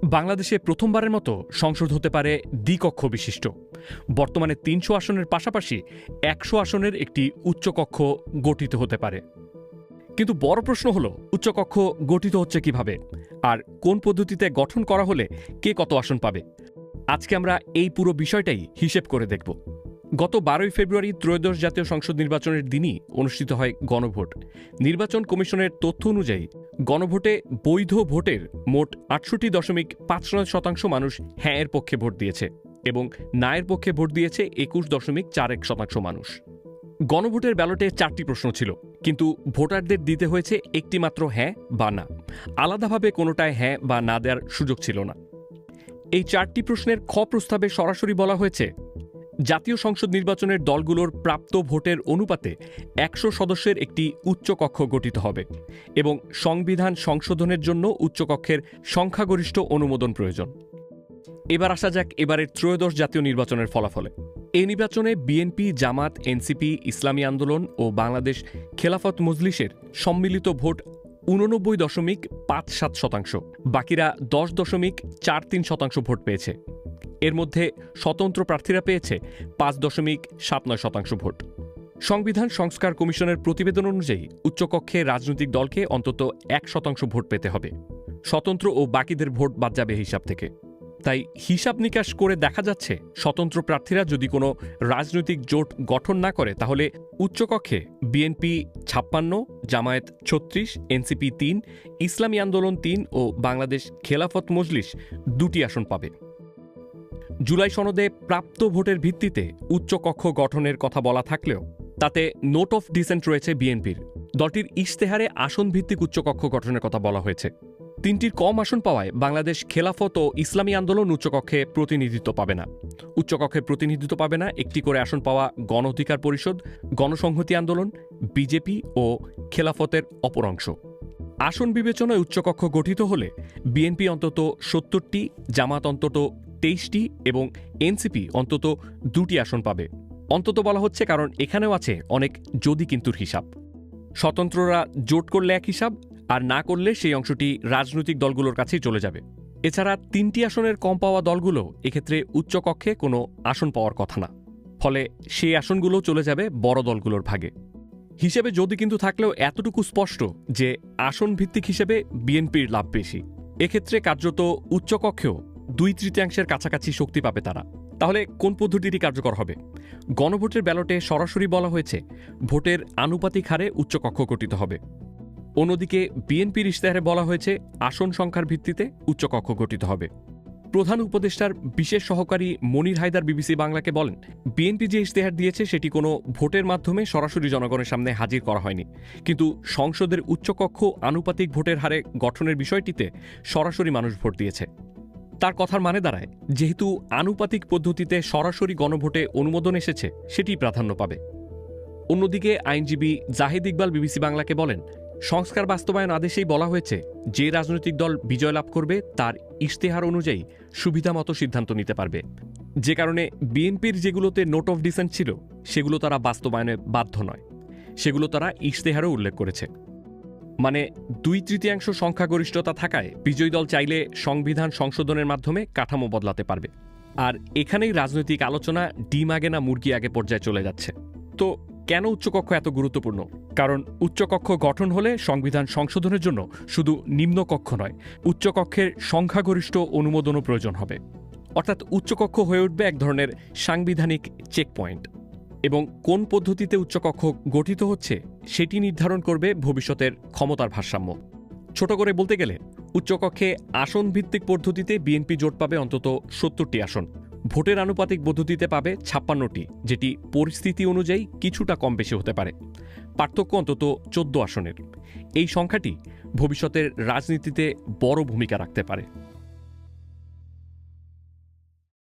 বাংলাদেশে প্রথমবারের মতো সংসদ হতে পারে দ্বিকক্ষ বিশিষ্ট। বর্তমানে ৩০০ আসনের পাশাপাশি ১০০ আসনের একটি উচ্চকক্ষ গঠিত হতে পারে। কিন্তু বড় প্রশ্ন হলো, উচ্চকক্ষ গঠিত হচ্ছে কিভাবে, আর কোন পদ্ধতিতে গঠন করা হলে কে কত আসন পাবে। আজকে আমরা এই পুরো বিষয়টাই হিসেব করে দেখব। গত ১২ই ফেব্রুয়ারি ত্রয়োদশ জাতীয় সংসদ নির্বাচনের দিনই অনুষ্ঠিত হয় গণভোট। নির্বাচন কমিশনের তথ্য অনুযায়ী গণভোটে বৈধ ভোটের মোট ৬৮.৫৯% মানুষ হ্যাঁ এর পক্ষে ভোট দিয়েছে এবং না এর পক্ষে ভোট দিয়েছে ২১.৪১% মানুষ। গণভোটের ব্যালটে ৪টি প্রশ্ন ছিল, কিন্তু ভোটারদের দিতে হয়েছে একটি মাত্র হ্যাঁ বা না। আলাদাভাবে কোনোটায় হ্যাঁ বা না দেওয়ার সুযোগ ছিল না। এই ৪টি প্রশ্নের খ প্রস্তাবে সরাসরি বলা হয়েছে, জাতীয় সংসদ নির্বাচনের দলগুলোর প্রাপ্ত ভোটের অনুপাতে ১০০ সদস্যের একটি উচ্চকক্ষ গঠিত হবে এবং সংবিধান সংশোধনের জন্য উচ্চকক্ষের সংখ্যাগরিষ্ঠ অনুমোদন প্রয়োজন। এবার আসা যাক এবারের ত্রয়োদশ জাতীয় নির্বাচনের ফলাফলে। এই নির্বাচনে বিএনপি, জামাত, এনসিপি, ইসলামী আন্দোলন ও বাংলাদেশ খেলাফত মজলিসের সম্মিলিত ভোট ৮৯.৫৭%, বাকিরা ১০.৪৩% ভোট পেয়েছে। এর মধ্যে স্বতন্ত্র প্রার্থীরা পেয়েছে ৫.৭৯% ভোট। সংবিধান সংস্কার কমিশনের প্রতিবেদন অনুযায়ী উচ্চকক্ষে রাজনৈতিক দলকে অন্তত ১% ভোট পেতে হবে। স্বতন্ত্র ও বাকিদের ভোট বাদ যাবে হিসাব থেকে। তাই হিসাব নিকাশ করে দেখা যাচ্ছে, স্বতন্ত্র প্রার্থীরা যদি কোনো রাজনৈতিক জোট গঠন না করে তাহলে উচ্চকক্ষে বিএনপি ৫৬, জামায়াত ৩৬, এনসিপি ৩, ইসলামী আন্দোলন ৩ ও বাংলাদেশ খেলাফত মজলিস ২টি আসন পাবে। জুলাই সনদে প্রাপ্ত ভোটের ভিত্তিতে উচ্চকক্ষ গঠনের কথা বলা থাকলেও তাতে নোট অফ ডিসেন্ট রয়েছে বিএনপির। দলটির ইশতেহারে আসন ভিত্তিক উচ্চকক্ষ গঠনের কথা বলা হয়েছে। ৩টির কম আসন পাওয়ায় বাংলাদেশ খেলাফত ও ইসলামী আন্দোলন উচ্চকক্ষে প্রতিনিধিত্ব পাবে না। উচ্চকক্ষে প্রতিনিধিত্ব পাবে না একটি করে আসন পাওয়া গণ অধিকার পরিষদ, গণসংহতি আন্দোলন, বিজেপি ও খেলাফতের অপর অংশ। আসন বিবেচনায় উচ্চকক্ষ গঠিত হলে বিএনপি অন্তত ৭০টি, জামাত অন্তত ২৩টি এবং এনসিপি অন্তত ২টি আসন পাবে। অন্তত বলা হচ্ছে কারণ এখানেও আছে অনেক যদি কিন্তুর হিসাব। স্বতন্ত্ররা জোট করলে এক হিসাব, আর না করলে সেই অংশটি রাজনৈতিক দলগুলোর কাছেই চলে যাবে। এছাড়া ৩টি আসনের কম পাওয়া দলগুলো এক্ষেত্রে উচ্চকক্ষে কোনো আসন পাওয়ার কথা না, ফলে সেই আসনগুলো চলে যাবে বড় দলগুলোর ভাগে। হিসেবে যদি কিন্তু থাকলেও এতটুকু স্পষ্ট যে আসন ভিত্তিক হিসেবে বিএনপির লাভ বেশি। এক্ষেত্রে কার্যত উচ্চকক্ষেও ২/৩ কাছাকাছি শক্তি পাবে তারা। তাহলে কোন পদ্ধতিটি কার্যকর হবে? গণভোটের ব্যালটে সরাসরি বলা হয়েছে ভোটের আনুপাতিক হারে উচ্চকক্ষ গঠিত হবে। অন্যদিকে বিএনপির ইশতেহারে বলা হয়েছে আসন সংখ্যার ভিত্তিতে উচ্চকক্ষ গঠিত হবে। প্রধান উপদেষ্টার বিশেষ সহকারী মনির হায়দার বিবিসি বাংলাকে বলেন, বিএনপি যে ইশতেহার দিয়েছে সেটি কোনো ভোটের মাধ্যমে সরাসরি জনগণের সামনে হাজির করা হয়নি, কিন্তু সংসদের উচ্চকক্ষ আনুপাতিক ভোটের হারে গঠনের বিষয়টিতে সরাসরি মানুষ ভোট দিয়েছে। তার কথার মানে দাঁড়ায়, যেহেতু আনুপাতিক পদ্ধতিতে সরাসরি গণভোটে অনুমোদন এসেছে সেটি প্রাধান্য পাবে। অন্যদিকে আইনজীবী জাহিদ ইকবাল বিবিসি বাংলাকে বলেন, সংস্কার বাস্তবায়ন আদেশেই বলা হয়েছে যে রাজনৈতিক দল বিজয় লাভ করবে তার ইশতেহার অনুযায়ী সুবিধামতো সিদ্ধান্ত নিতে পারবে। যে কারণে বিএনপির যেগুলোতে নোট অফ ডিসেন্ট ছিল সেগুলো তারা বাস্তবায়নে বাধ্য নয়, সেগুলো তারা ইশতেহারও উল্লেখ করেছে। মানে ২/৩ সংখ্যাগরিষ্ঠতা থাকায় বিজয়ী দল চাইলে সংবিধান সংশোধনের মাধ্যমে কাঠামো বদলাতে পারবে। আর এখানেই রাজনৈতিক আলোচনা ডিম আগে না মুরগি আগে পর্যায়ে চলে যাচ্ছে। তো কেন উচ্চকক্ষ এত গুরুত্বপূর্ণ? কারণ উচ্চকক্ষ গঠন হলে সংবিধান সংশোধনের জন্য শুধু নিম্নকক্ষ নয়, উচ্চকক্ষের সংখ্যাগরিষ্ঠ অনুমোদনও প্রয়োজন হবে। অর্থাৎ উচ্চকক্ষ হয়ে উঠবে এক ধরনের সাংবিধানিক চেকপয়েন্ট, এবং কোন পদ্ধতিতে উচ্চকক্ষ গঠিত হচ্ছে সেটি নির্ধারণ করবে ভবিষ্যতের ক্ষমতার ভারসাম্য। ছোট করে বলতে গেলে উচ্চকক্ষে আসন ভিত্তিক পদ্ধতিতে বিএনপি জোট পাবে অন্তত ৭০টি আসন, ভোটের আনুপাতিক পদ্ধতিতে পাবে ৫৬টি, যেটি পরিস্থিতি অনুযায়ী কিছুটা কম বেশি হতে পারে। পার্থক্য অন্তত ১৪ আসনের। এই সংখ্যাটি ভবিষ্যতের রাজনীতিতে বড় ভূমিকা রাখতে পারে।